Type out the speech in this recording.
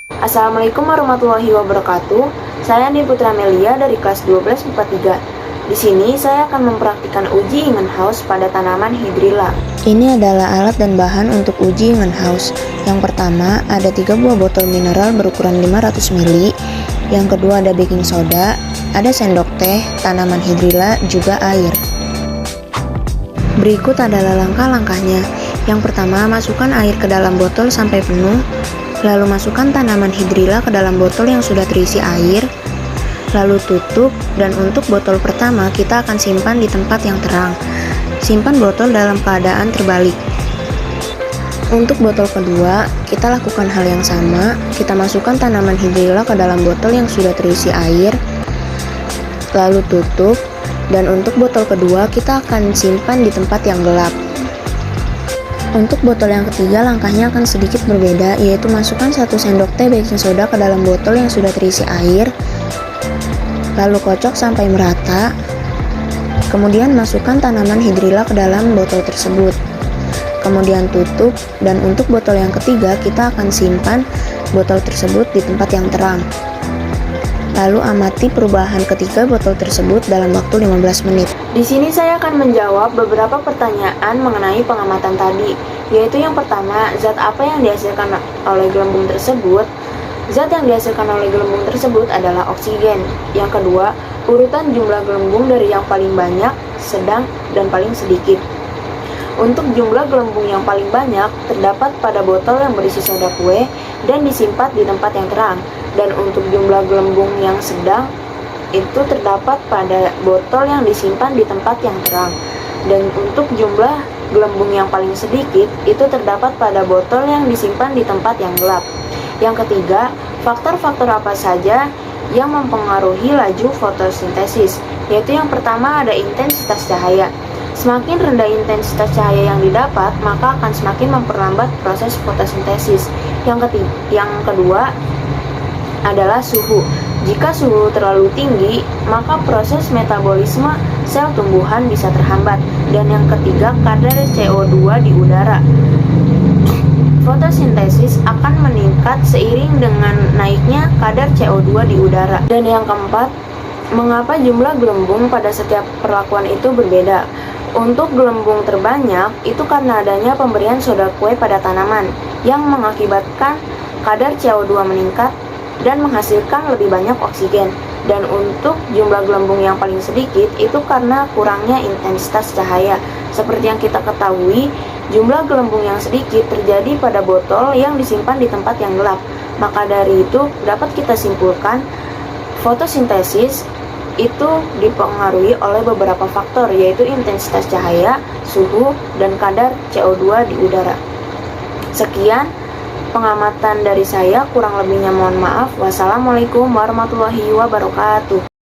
Assalamualaikum warahmatullahi wabarakatuh. Saya Andi Putra Melia dari kelas 12 IPA 3. Di sini saya akan mempraktikkan uji Ingenhouse pada tanaman hidrilla. Ini adalah alat dan bahan untuk uji Ingenhouse. Yang pertama, ada 3 buah botol mineral berukuran 500 ml. Yang kedua ada baking soda, ada sendok teh, tanaman hidrilla, juga air. Berikut adalah langkah-langkahnya. Yang pertama, masukkan air ke dalam botol sampai penuh. Lalu masukkan tanaman hidrilla ke dalam botol yang sudah terisi air. Lalu tutup, dan untuk botol pertama kita akan simpan di tempat yang terang. Simpan botol dalam keadaan terbalik. Untuk botol kedua, kita lakukan hal yang sama. Kita masukkan tanaman hidrilla ke dalam botol yang sudah terisi air. Lalu tutup, dan untuk botol kedua kita akan simpan di tempat yang gelap. Untuk botol yang ketiga, langkahnya akan sedikit berbeda, yaitu masukkan 1 sendok teh baking soda ke dalam botol yang sudah terisi air, lalu kocok sampai merata. Kemudian masukkan tanaman hidrilla ke dalam botol tersebut. Kemudian tutup, dan untuk botol yang ketiga kita akan simpan botol tersebut di tempat yang terang. Lalu amati perubahan ketiga botol tersebut dalam waktu 15 menit. Di sini saya akan menjawab beberapa pertanyaan mengenai pengamatan tadi, yaitu yang pertama, zat apa yang dihasilkan oleh gelembung tersebut? Zat yang dihasilkan oleh gelembung tersebut adalah oksigen. Yang kedua, urutan jumlah gelembung dari yang paling banyak, sedang, dan paling sedikit. Untuk jumlah gelembung yang paling banyak terdapat pada botol yang berisi soda kue dan disimpan di tempat yang terang. Dan untuk jumlah gelembung yang sedang itu terdapat pada botol yang disimpan di tempat yang terang. Dan untuk jumlah gelembung yang paling sedikit itu terdapat pada botol yang disimpan di tempat yang gelap. Yang ketiga, faktor-faktor apa saja yang mempengaruhi laju fotosintesis? Yaitu yang pertama ada intensitas cahaya. Semakin rendah intensitas cahaya yang didapat, maka akan semakin memperlambat proses fotosintesis. Yang kedua adalah suhu. Jika suhu terlalu tinggi, maka proses metabolisme sel tumbuhan bisa terhambat. Dan yang ketiga, kadar CO2 di udara. Fotosintesis akan meningkat seiring dengan naiknya kadar CO2 di udara. Dan yang keempat, mengapa jumlah gelembung pada setiap perlakuan itu berbeda? Untuk gelembung terbanyak, itu karena adanya pemberian soda kue pada tanaman, yang mengakibatkan kadar CO2 meningkat dan menghasilkan lebih banyak oksigen. Dan untuk jumlah gelembung yang paling sedikit itu karena kurangnya intensitas cahaya. Seperti yang kita ketahui, jumlah gelembung yang sedikit terjadi pada botol yang disimpan di tempat yang gelap. Maka dari itu dapat kita simpulkan fotosintesis itu dipengaruhi oleh beberapa faktor, yaitu intensitas cahaya, suhu, dan kadar CO2 di udara. Sekian pengamatan dari saya, kurang lebihnya mohon maaf. Wassalamualaikum warahmatullahi wabarakatuh.